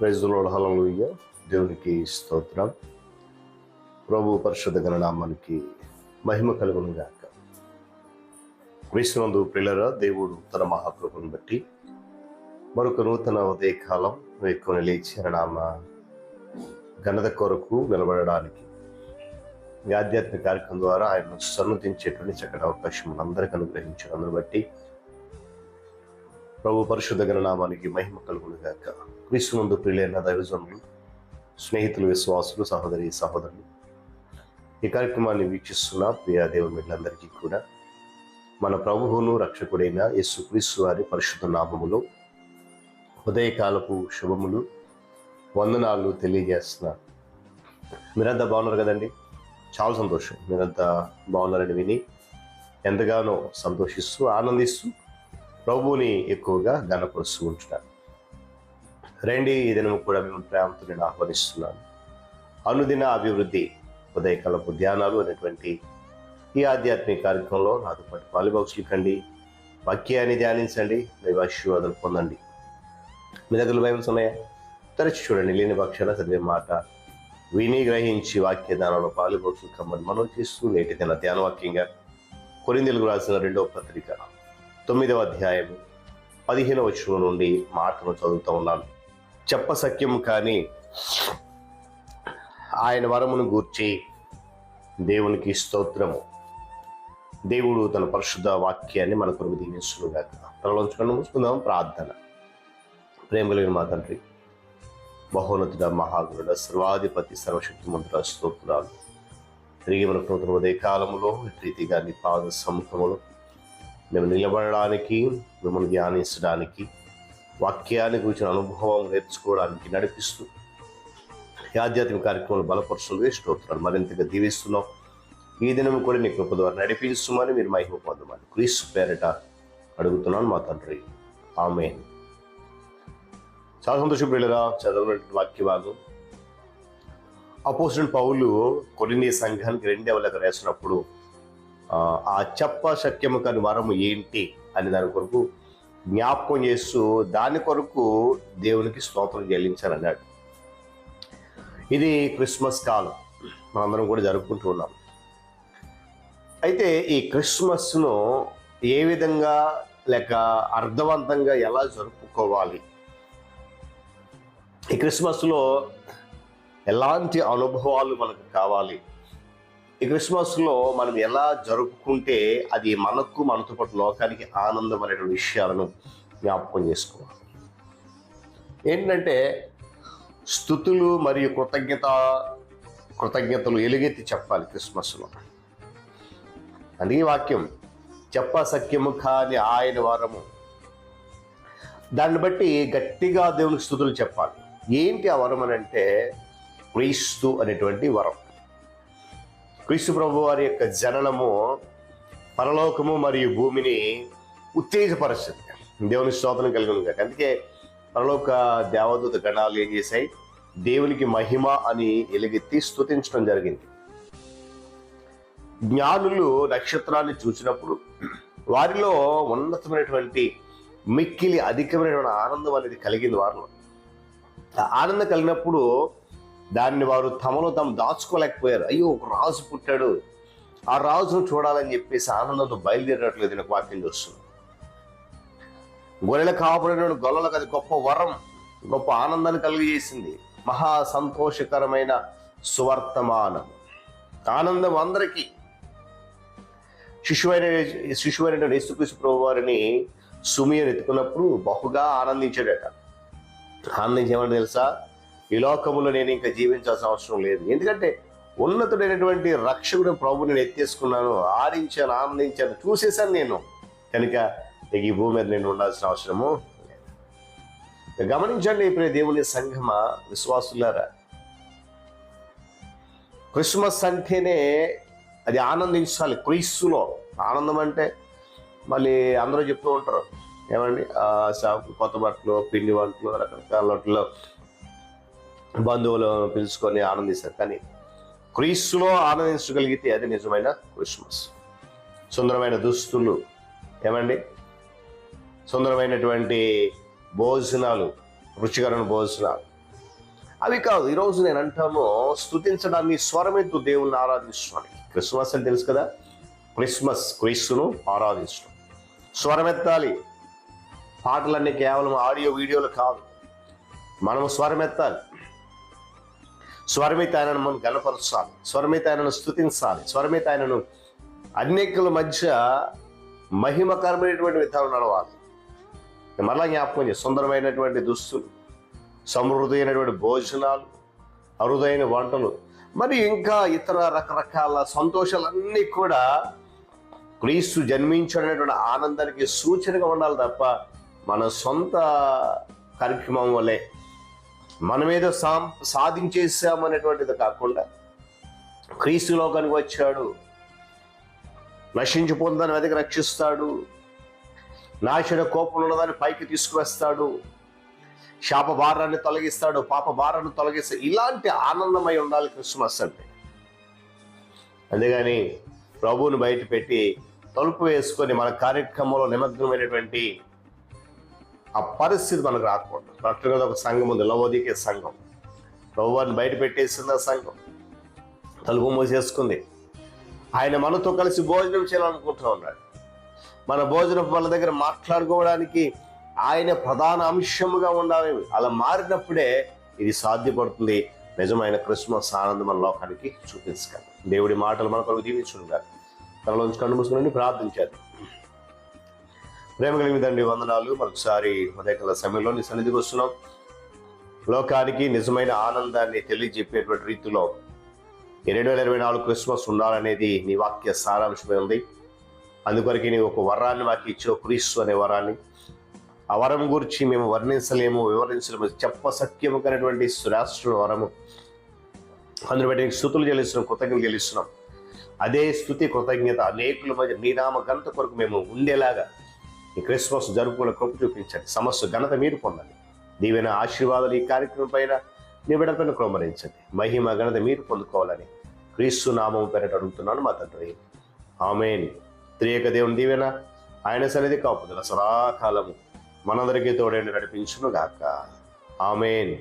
Praise the lord, హల్లెలూయా. దేవునికి స్తోత్రం. ప్రభు పరిశుద్ధ గణనామానికి మహిమ కలుగును గాక. క్రీస్తునందు ప్రియులారా, దేవుడు తన మహాకృపను బట్టి మరొక నూతన ఉదయకాలం వేకుని లేచి నామ ఘనత కొరకు నిలబడడానికి ఈ ఆధ్యాత్మిక కార్యక్రమం ద్వారా ఆయన సన్నతించేటువంటి చక్కటి అవకాశం మనందరికీ అనుగ్రహించినందును బట్టి ప్రభు పరిశుద్ధ గణనామానికి మహిమ కలుగును గాక. క్రీస్తునందు ప్రియులైన దైవజనులు, స్నేహితులు, విశ్వాసులు, సహోదరి సహోదరులు, ఈ కార్యక్రమాన్ని వీక్షిస్తున్న ప్రియ దేవుని బిడ్డలందరికీ కూడా మన ప్రభువును రక్షకుడైన యేసుక్రీస్తు వారి పరిశుద్ధ నామములో ఉదయకాలపు శుభములు, వందనాలు తెలియజేస్తున్నారు. మీరంతా బాగున్నారు కదండి? చాలా సంతోషం. మీరంతా బాగున్నారని విని ఎంతగానో సంతోషిస్తూ ఆనందిస్తూ ప్రభువుని ఎక్కువగా ఘనపరుస్తూ ఉంటున్నాను. రండి, ఈ దినము కూడా మేము ప్రేమతో నేను ఆహ్వానిస్తున్నాను. అనుదిన అభివృద్ధి ఉదయకాలపు ధ్యానాలు అనేటువంటి ఈ ఆధ్యాత్మిక కార్యక్రమంలో నాతో పాటు పాలుబాక్సులు కండి, వాక్యాన్ని ధ్యానించండి, దైవాశీర్వాదాలు పొందండి. మీ దగ్గర బైబిల్స్ ఉన్నాయా? తరచి చూడండి. లేని పక్షాన చదివే మాట విని గ్రహించి వాక్య ధ్యానంలో పాలుబాక్సులు కమ్మని మనం చేస్తూ నేటి దిన ధ్యానవాక్యంగా కొరింథీయులకు రాసిన 2వ పత్రిక 9వ అధ్యాయము 15వ వచనం నుండి మాటను చదువుతూ ఉన్నాను. చెప్పసఖ్యము కానీ ఆయన వరమును గూర్చి దేవునికి స్తోత్రము. దేవుడు తన పరిశుద్ధ వాక్యాన్ని మన కొరకు దీవించునుగాక. తలలోంచుకొని ముసుకుందాం. ప్రార్థన. ప్రేమ కలిగిన మా తండ్రి, మహోన్నతుడ, మహాగురుడ, సర్వాధిపతి, సర్వశక్తిమంతుడ, స్తోత్రాలు. తిరిగి మన నూతన ఉదయ కాలంలో రీతిగా నీ పాద సముఖములో మేము నిలబడడానికి, మిమ్మల్ని ధ్యానించడానికి, వాక్యాన్ని గురించిన అనుభవం నేర్చుకోవడానికి నడిపిస్తూ ఈ ఆధ్యాత్మిక కార్యక్రమాలు బలపరుస్తుంది. స్తోత్రాలు. మరింతగా దీవిస్తున్నాం. ఈ దినం కూడా నీ కృప ద్వారా నడిపించమని, మీరు మహిమ పొందమని క్రీస్తు పేరట అడుగుతున్నాను మా తండ్రి. ఆమేన్. చాలా సంతోషం ప్రియులారా. చదవనటువంటి వాక్య భాగం అపోస్తలుడైన పౌలు కొరింథీ సంఘానికి 2వ లేఖ రాసినప్పుడు ఆ చెప్పశక్యము కాని వరము ఏంటి అని దాని కొరకు జ్ఞాపకం చేస్తూ దాని కొరకు దేవునికి స్తోత్రం చెల్లించాలన్నాడు. ఇది క్రిస్మస్ కాలం, మనందరం కూడా జరుపుకుంటూ ఉన్నాం. అయితే ఈ క్రిస్మస్ను ఏ విధంగా లేక అర్థవంతంగా ఎలా జరుపుకోవాలి, ఈ క్రిస్మస్లో ఎలాంటి అనుభవాలు మనకు కావాలి, ఈ క్రిస్మస్లో మనం ఎలా జరుపుకుంటే అది మనకు, మనతో పాటు లోకానికి ఆనందం అనే విషయాలను జ్ఞాపకం చేసుకోవాలి. ఏంటంటే స్తుతులు మరియు కృతజ్ఞతలు ఎలుగెత్తి చెప్పాలి క్రిస్మస్లో. అందుకే వాక్యం చెప్పసఖ్యము కాని ఆయన వరము. దాన్ని బట్టి గట్టిగా దేవునికి స్తుతులు చెప్పాలి. ఏంటి ఆ వరం అని అంటే క్రీస్తు అనేటువంటి వరం. క్రీస్తు ప్రభు వారి యొక్క జననము పరలోకము మరియు భూమిని ఉత్తేజపరుస్తుంది. దేవుని స్తోత్రం కలుగును గాక. అందుకే పరలోక దేవదూత గణాలు ఏం చేశాయి? దేవునికి మహిమ అని ఎలుగెత్తి స్తుతించడం జరిగింది. జ్ఞానులు నక్షత్రాన్ని చూసినప్పుడు వారిలో ఉన్నతమైనటువంటి మిక్కిలి అధికమైనటువంటి ఆనందం అనేది కలిగింది వారిలో. ఆనందం కలిగినప్పుడు దాన్ని వారు తమలో తాము దాచుకోలేకపోయారు. అయ్యో, ఒక రాజు పుట్టాడు, ఆ రాజును చూడాలని చెప్పేసి ఆనందంతో బయలుదేరినట్లేదు. నాకు వాక్యం చూస్తుంది. గొర్రెల కాపురైన గొల్లలకు అది గొప్ప వరం, గొప్ప ఆనందాన్ని కలిగజేసింది. మహా సంతోషకరమైన సువర్తమానం, ఆనందం అందరికీ. శిశువైన యేసుక్రీస్తు ప్రభు వారిని సుమియను ఎత్తుకున్నప్పుడు బహుగా ఆనందించాడట. ఆనందించేమని తెలుసా? ఈ లోకములో నేను ఇంకా జీవించాల్సిన అవసరం లేదు, ఎందుకంటే ఉన్నతుడైనటువంటి రక్షకుడు ప్రభు నేను ఎత్తేసుకున్నాను, ఆడించాను, ఆనందించాను, చూసేసాను నేను, కనుక ఈ భూమి మీద నేను ఉండాల్సిన అవసరము లేదు. గమనించండి ఇప్పుడు దేవుని సంఘమ, విశ్వాసులారా, క్రిస్మస్ అంటేనే అది ఆనందించాలి. క్రీస్తులో ఆనందం అంటే మళ్ళీ అందరూ చెప్తూ ఉంటారు, ఏమండి కొత్త బట్టలు, పిండి వంటలు, రకరకాల వాటిలో బంధువులు పిలుచుకొని ఆనందిస్తారు. కానీ క్రీస్తులో ఆనందించగలిగితే అది నిజమైన క్రిస్మస్. సుందరమైన దుస్తులు, ఏమండి సుందరమైనటువంటి భోజనాలు, రుచికరమైన భోజనాలు, అవి కాదు. ఈరోజు నేను అంటాను, స్తుతించడాన్ని, స్వరమెత్తు దేవుణ్ణి ఆరాధించడానికి. క్రిస్మస్ అని తెలుసు కదా, క్రిస్మస్, క్రీస్తును ఆరాధించడం. స్వరమెత్తాలి. పాటలన్నీ కేవలం ఆడియో వీడియోలు కాదు, మనము స్వరమెత్తాలి. స్వరమిత ఆయనను మనం గణపరచాలి, స్వరమిత ఆయనను స్తుతించాలి, స్వరమిత ఆయనను అనేకుల మధ్య మహిమకరమైనటువంటి విధానం నడవాలి. మరలా జ్ఞాపకం చేసి, సుందరమైనటువంటి దుస్తులు, సమృద్ధి అయినటువంటి భోజనాలు, అరుదైన వంటలు, మరి ఇంకా ఇతర రకరకాల సంతోషాలన్నీ కూడా క్రీస్తు జన్మించడనేటువంటి ఆనందానికి సూచనగా ఉండాలి తప్ప మన సొంత కార్యక్రమం వల్లే మనమేదో సాధించేసామనేటువంటిది కాకుండా, క్రీస్తు లోకానికి వచ్చాడు, నశించిపోతుందని వెతికి రక్షిస్తాడు, నాశన కోపం ఉన్నదాన్ని పైకి తీసుకువస్తాడు, శాప భారాన్ని తొలగిస్తాడు, పాప భారాన్ని తొలగిస్తాడు. ఇలాంటి ఆనందమై ఉండాలి క్రిస్మస్ అంటే. అంతేగాని ప్రభువుని బయట పెట్టి తలుపు వేసుకొని మన కార్యక్రమంలో నిమగ్నమైనటువంటి ఆ పరిస్థితి మనకు రాకూడదు. డాక్టర్ గారు ఒక సంఘం ఉంది, లవోదికే సంఘం. ప్రభువారిని బయట పెట్టేసింది ఆ సంఘం, తలుపు మూసేసుకుంది. ఆయన మనతో కలిసి భోజనం చేయాలనుకుంటూ ఉన్నాడు. మన భోజనం వాళ్ళ దగ్గర మాట్లాడుకోవడానికి ఆయన ప్రధాన అంశముగా ఉండాలి. అలా మారినప్పుడే ఇది సాధ్యపడుతుంది. నిజమైన క్రిస్మస్ ఆనందం మన లోకానికి చూపించగలం. దేవుడి మాటలు మన కొరకు దీవించుగాక. తనలోంచి కన్ను మూసుకుని ప్రార్థించారు. ప్రేమ కలిగిందండి, వందనాలు. మరొకసారి ఉదయకాల సమయంలో నీ సన్నిధికి వస్తున్నాం. లోకానికి నిజమైన ఆనందాన్ని తెలియజెప్పేటువంటి రీతిలో 2024 క్రిస్మస్ ఉండాలనేది నీ వాక్య సారాంశమే ఉంది. అందుకొరకు నీవు ఒక వరాన్ని మాకు ఇచ్చావు, క్రీస్తు అనే వరాన్ని. ఆ వరం గురించి మేము వర్ణించలేము, వివరించలేము. చెప్పసత్యము కనేటువంటి శ్రేష్ఠ వరము. అందును బట్టి నీకు స్తుతులు చెల్లిస్తున్నాం, కృతజ్ఞతలు చెల్లిస్తున్నాం. అదే స్తుతి, కృతజ్ఞత అనేకుల మధ్య నీ నామ ఘనత కొరకు మేము ఉండేలాగా ఈ క్రిస్మస్ జరుపుకునే కృప చూపించండి. సమస్త ఘనత మీరు పొందండి. దీవెన ఆశీర్వాదాలు ఈ కార్యక్రమం పైన నీ బిడ్డల పైన కుమ్మరించండి. మహిమ ఘనత మీరు పొందుకోవాలని క్రీస్తు నామం పేరిట అడుగుతున్నాను మా తండ్రి, ఆమేన్. త్రియక దేవుని దీవెన, ఆయన సన్నిధి కాపుదల సదాకాలము మనందరికీ తోడేండి నడిపించును గాక. ఆమేన్.